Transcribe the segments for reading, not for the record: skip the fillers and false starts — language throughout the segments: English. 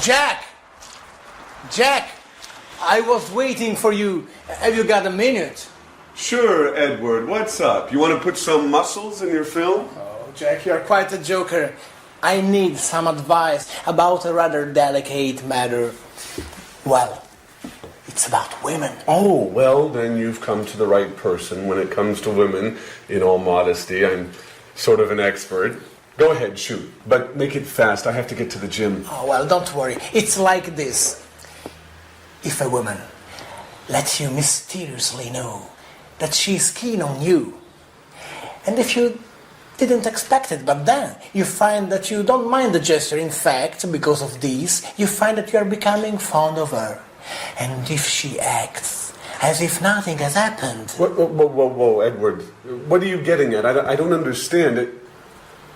Jack! Jack! I was waiting for you. Have you got a minute? Sure, Edward. What's up? You want to put some muscles in your film? Oh, Jack, you're quite a joker. I need some advice about a rather delicate matter. Well, it's about women. Oh, well, then you've come to the right person when it comes to women. In all modesty, I'm sort of an expert. Go ahead, shoot. But make it fast. I have to get to the gym. Oh, well, don't worry. It's like this. If a woman lets you mysteriously know that she's keen on you, and if you didn't expect it, but then you find that you don't mind the gesture, in fact, because of this, you find that you are becoming fond of her. And if she acts as if nothing has happened... Whoa, Edward. What are you getting at? I don't understand it.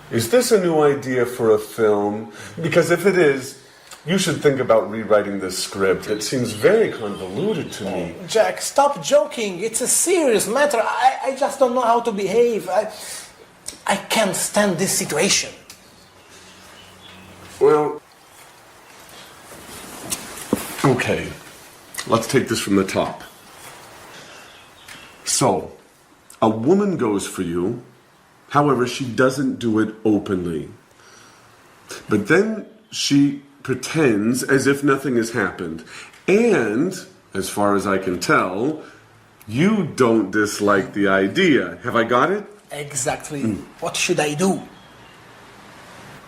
Is this a new idea for a film? Because if it is, you should think about rewriting this script. It seems very convoluted to me. Jack, stop joking. It's a serious matter. I just don't know how to behave. I can't stand this situation. Well, okay. Let's take this from the top. So, a woman goes for you. However, she doesn't do it openly. But then she pretends as if nothing has happened. And, as far as I can tell, you don't dislike the idea. Have I got it? Exactly. What should I do?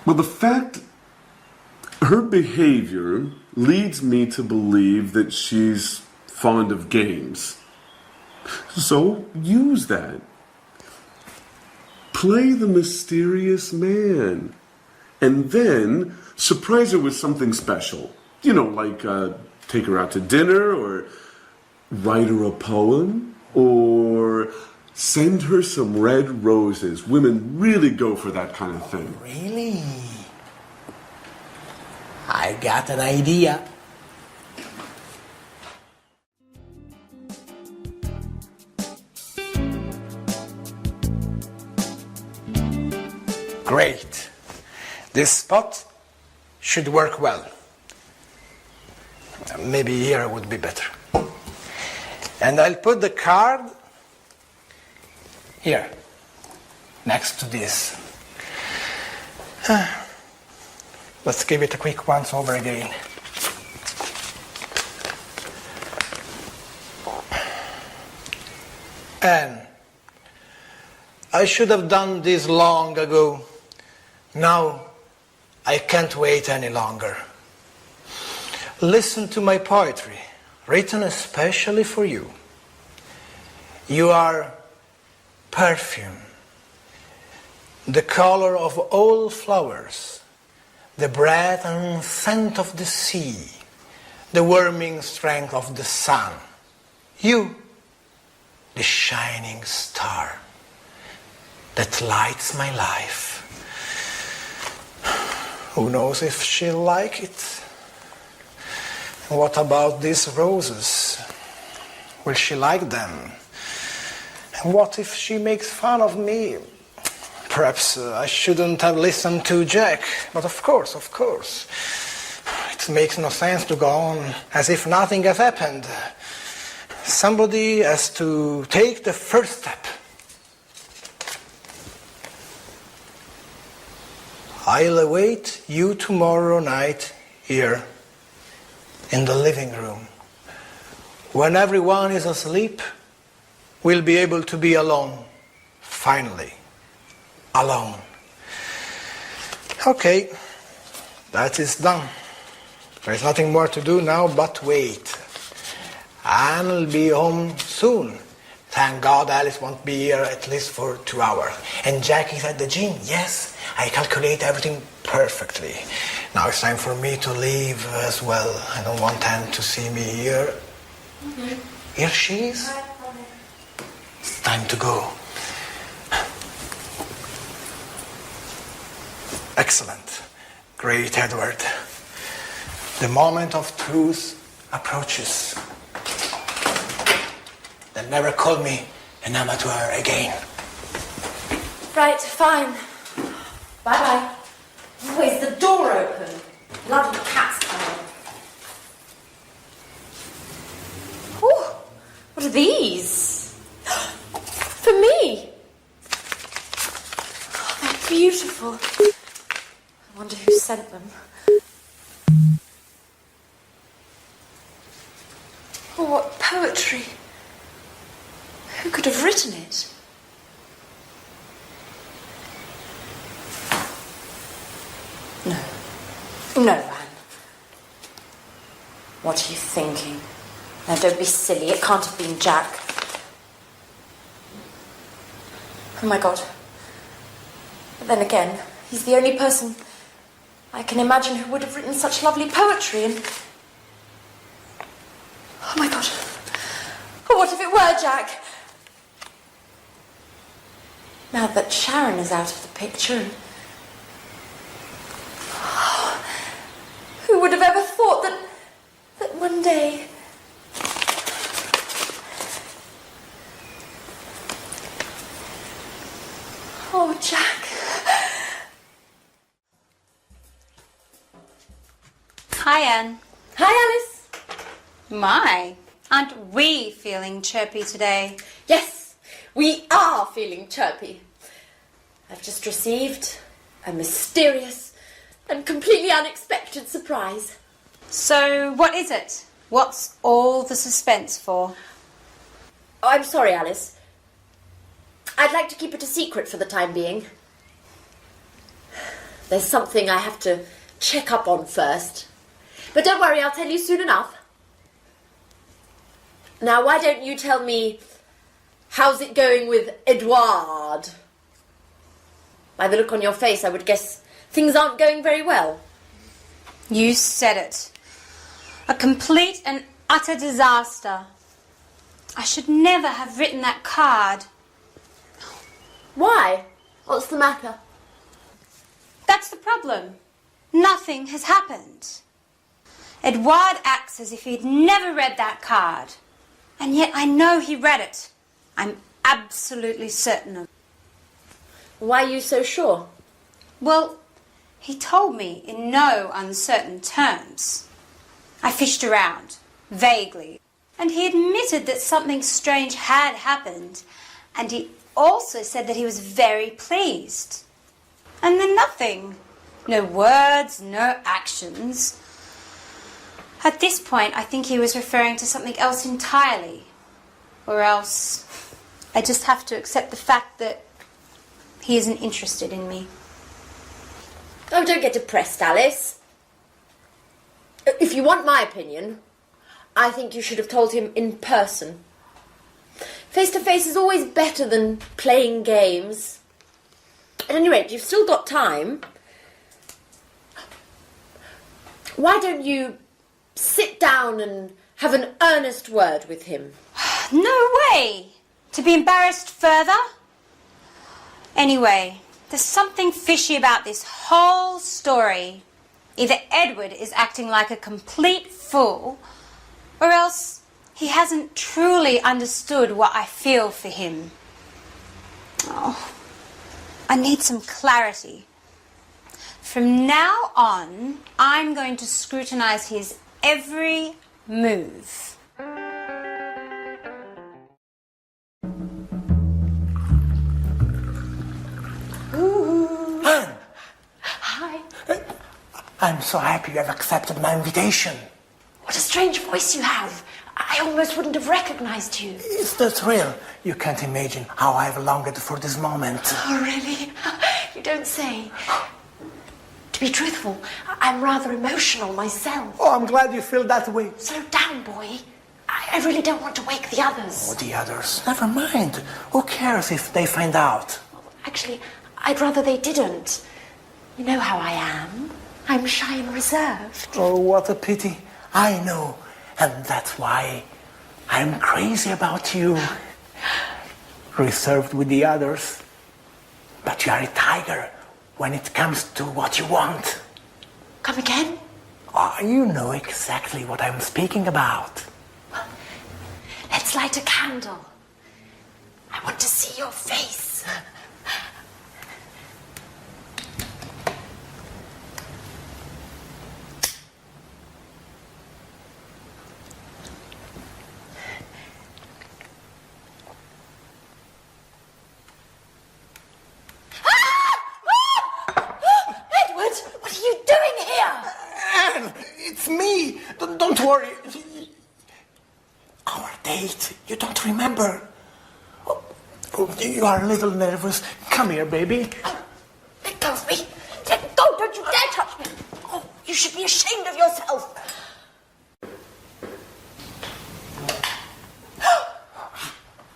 Well, the fact her behavior leads me to believe that she's fond of games. So use that. Play the mysterious man. And then surprise her with something special. You know, like take her out to dinner, or write her a poem, or send her some red roses. Women really go for that kind of thing. Really? I got an idea. Great. This spot should work well. Maybe here would be better. And I'll put the card here, next to this. Let's give it a quick once over again. And I should have done this long ago. Now I can't wait any longer. Listen to my poetry, written especially for you. You are perfume, the color of all flowers, the breath and scent of the sea, the warming strength of the sun. You, the shining star that lights my life. Who knows if she'll like it? What about these roses? Will she like them? And what if she makes fun of me? Perhaps I shouldn't have listened to Jack, but of course. It makes no sense to go on as if nothing has happened. Somebody has to take the first step. I'll await you tomorrow night here in the living room. When everyone is asleep, we'll be able to be alone. Finally. Alone. Okay, that is done. There's nothing more to do now but wait. I'll be home soon. Thank God Alice won't be here at least for 2 hours. And Jack is at the gym. Yes, I calculate everything perfectly. Now it's time for me to leave as well. I don't want Anne to see me here. Here she is. It's time to go. Excellent. Great, Edward. The moment of truth approaches. They'll never call me an amateur again. Right, fine. Bye-bye. Oh, is the door open? Bloody cat's coming. Oh, what are these? For me. Oh, they're beautiful. I wonder who sent them. Oh, what poetry. Who could have written it? No, Anne. What are you thinking? Now, don't be silly. It can't have been Jack. Oh, my God. But then again, he's the only person I can imagine who would have written such lovely poetry and... Oh, my God. Oh, what if it were Jack? Now that Sharon is out of the picture and... Who would have ever thought that one day... Oh, Jack. Hi, Anne. Hi, Alice. My, aren't we feeling chirpy today? Yes, we are feeling chirpy. I've just received a mysterious and completely unexpected surprise. So, what is it? What's all the suspense for? Oh, I'm sorry, Alice. I'd like to keep it a secret for the time being. There's something I have to check up on first. But don't worry, I'll tell you soon enough. Now, why don't you tell me, how's it going with Edouard? By the look on your face, I would guess things aren't going very well. You said it. A complete and utter disaster. I should never have written that card. Why? What's the matter? That's the problem. Nothing has happened. Edouard acts as if he'd never read that card. And yet I know he read it. I'm absolutely certain of it. Why are you so sure? Well, he told me in no uncertain terms. I fished around, vaguely, and he admitted that something strange had happened, and he also said that he was very pleased. And then nothing. No words, no actions. At this point, I think he was referring to something else entirely. Or else, I just have to accept the fact that he isn't interested in me. Oh, don't get depressed, Alice. If you want my opinion, I think you should have told him in person. Face-to-face is always better than playing games. At any rate, you've still got time. Why don't you sit down and have an earnest word with him? No way! To be embarrassed further? Anyway, there's something fishy about this whole story. Either Edward is acting like a complete fool, or else he hasn't truly understood what I feel for him. Oh, I need some clarity. From now on, I'm going to scrutinize his every move. Anne, Hi. I'm so happy you have accepted my invitation. What a strange voice you have. I almost wouldn't have recognized you. It's the thrill. You can't imagine how I've longed for this moment. Oh, really? You don't say. To be truthful, I'm rather emotional myself. Oh, I'm glad you feel that way. Slow down, boy. I really don't want to wake the others. Oh, the others. Never mind. Who cares if they find out? Actually, I'd rather they didn't. You know how I am. I'm shy and reserved. Oh, what a pity. I know. And that's why I'm crazy about you. Reserved with the others. But you are a tiger when it comes to what you want. Come again? Oh, you know exactly what I'm speaking about. Let's light a candle. I want to see your face. Don't worry. Our date, you don't remember. Oh, you are a little nervous. Come here, baby. Let go of me. Let go. Don't you dare touch me. Oh, you should be ashamed of yourself.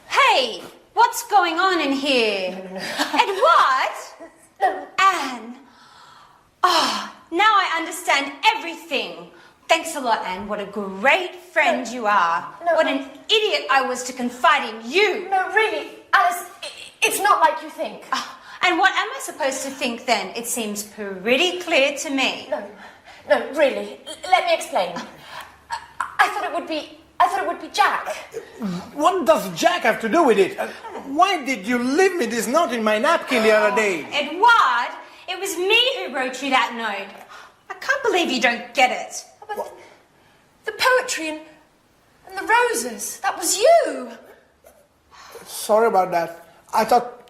Hey, what's going on in here? Edward? Anne. Oh, now I understand everything. Thanks a lot, Anne. What a great friend you are. No. What an idiot I was to confide in you. No, really, Alice, it's not like you think. And what am I supposed to think then? It seems pretty clear to me. No, really. Let me explain. I thought it would be Jack. What does Jack have to do with it? Why did you leave me this note in my napkin the other day? Edward, it was me who wrote you that note. I can't believe you don't get it. But the poetry and the roses, that was you. Sorry about that. I thought...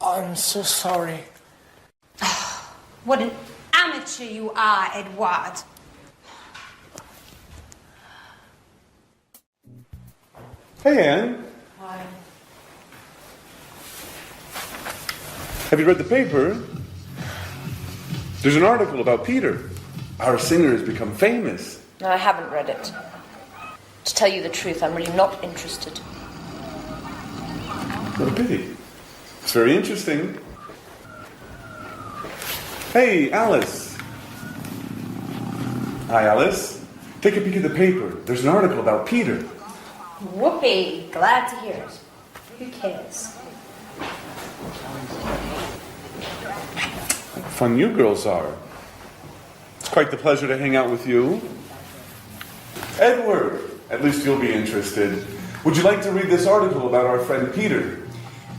I'm so sorry. What an amateur you are, Edward. Hey, Anne. Hi. Have you read the paper? There's an article about Peter. Our singer has become famous. No, I haven't read it. To tell you the truth, I'm really not interested. What a pity. It's very interesting. Hey, Alice. Hi, Alice. Take a peek at the paper. There's an article about Peter. Whoopee. Glad to hear it. Who cares? What fun you girls are. It's quite the pleasure to hang out with you. Edward, at least you'll be interested. Would you like to read this article about our friend Peter?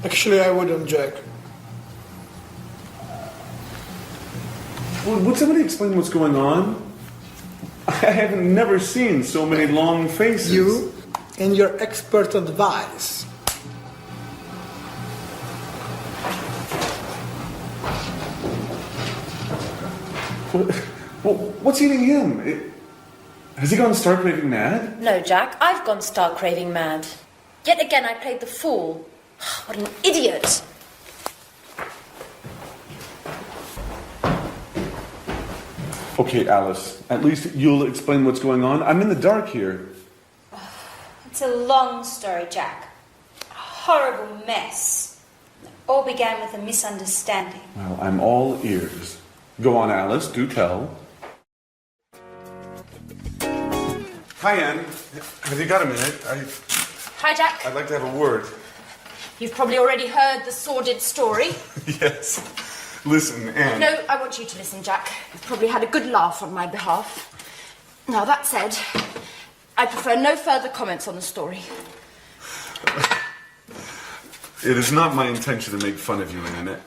Actually, I wouldn't, Jack. Would somebody explain what's going on? I have never seen so many long faces. You and your expert advice. What's eating him? Has he gone star craving mad? No, Jack, I've gone star craving mad. Yet again, I played the fool. What an idiot. Okay, Alice, at least you'll explain what's going on. I'm in the dark here. It's a long story, Jack. A horrible mess. It all began with a misunderstanding. Well, I'm all ears. Go on, Alice, do tell. Hi, Anne. Have you got a minute? Hi, Jack. I'd like to have a word. You've probably already heard the sordid story. Yes. Listen, Anne. No, I want you to listen, Jack. You've probably had a good laugh on my behalf. Now, that said, I prefer no further comments on the story. It is not my intention to make fun of you, Annette.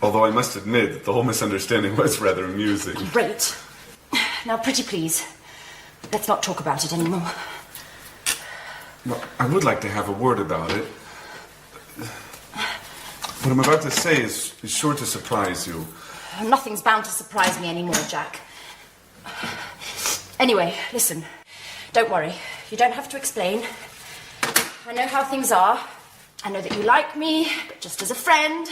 Although I must admit that the whole misunderstanding was rather amusing. Great. Now, pretty please, let's not talk about it anymore. Well, I would like to have a word about it. What I'm about to say is sure to surprise you. Nothing's bound to surprise me anymore, Jack. Anyway, listen. Don't worry. You don't have to explain. I know how things are. I know that you like me, but just as a friend.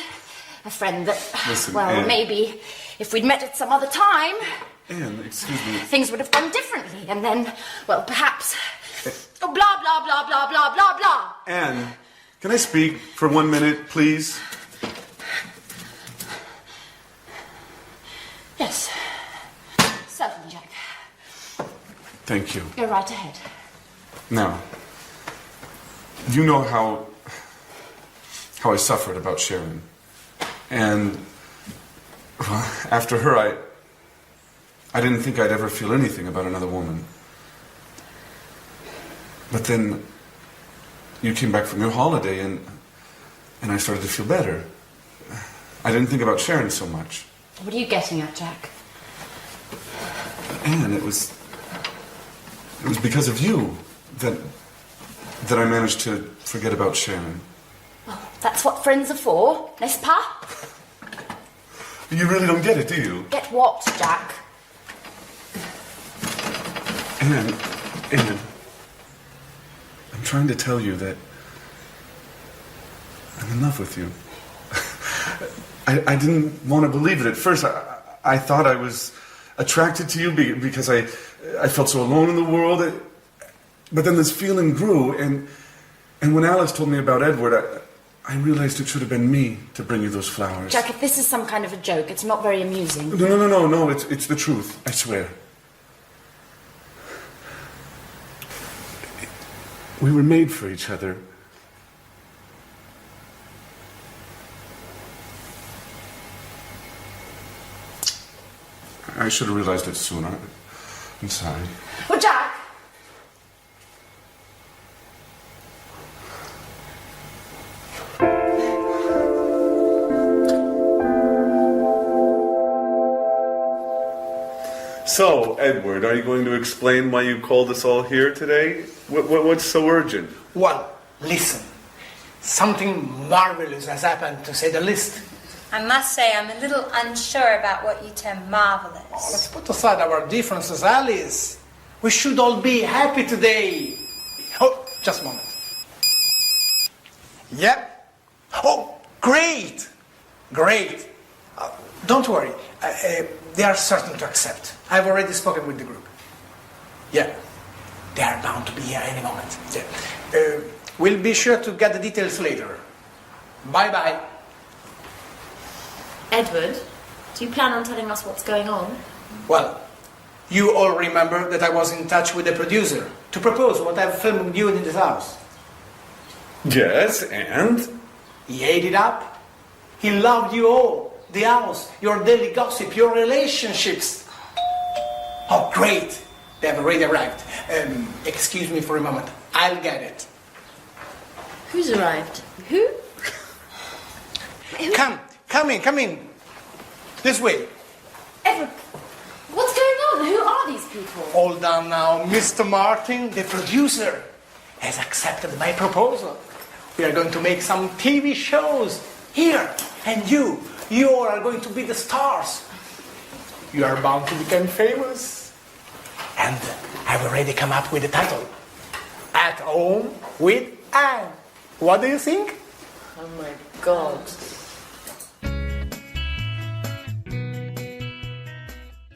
A friend that, Listen, well, Anne. maybe if we'd met at some other time, Anne, excuse me. things would have gone differently. And then, well, perhaps... Oh, blah, blah, blah, blah, blah, blah, blah. Anne, can I speak for 1 minute, please? Yes. Certainly, Jack. Thank you. Go right ahead. Now, you know how I suffered about Sharon. And well, after her, I didn't think I'd ever feel anything about another woman. But then you came back from your holiday and I started to feel better. I didn't think about Sharon so much. What are you getting at, Jack? Anne, it was because of you that I managed to forget about Sharon. Well, that's what friends are for, n'est-ce pas? You really don't get it, do you? Get what, Jack? Anne, I'm trying to tell you that I'm in love with you. I didn't want to believe it at first. I thought I was attracted to you because I felt so alone in the world. But then this feeling grew, and when Alice told me about Edward, I realized it should have been me to bring you those flowers. Jack, if this is some kind of a joke, it's not very amusing. No, it's the truth, I swear. We were made for each other. I should have realized it sooner. I'm sorry. Well, Jack! So, Edward, are you going to explain why you called us all here today? What's so urgent? Well, listen. Something marvelous has happened, to say the least. I must say I'm a little unsure about what you term marvelous. Oh, let's put aside our differences, Alice. We should all be happy today. Oh, just a moment. Yep. Oh, great. Great. Don't worry. They are certain to accept. I've already spoken with the group. Yeah. They are bound to be here any moment. Yeah. We'll be sure to get the details later. Bye-bye. Edward, do you plan on telling us what's going on? Well, you all remember that I was in touch with the producer to propose what I've filmed with you in this house. Yes, and? He ate it up. He loved you all. The house, your daily gossip, your relationships. Oh, great. They have already arrived. Excuse me for a moment. I'll get it. Who's arrived? Who? Come in. This way. Edward, what's going on? Who are these people? Hold on now. Mr. Martin, the producer, has accepted my proposal. We are going to make some TV shows here. And you all are going to be the stars. You are bound to become famous. And I've already come up with the title. At Home with Anne. What do you think? Oh my God.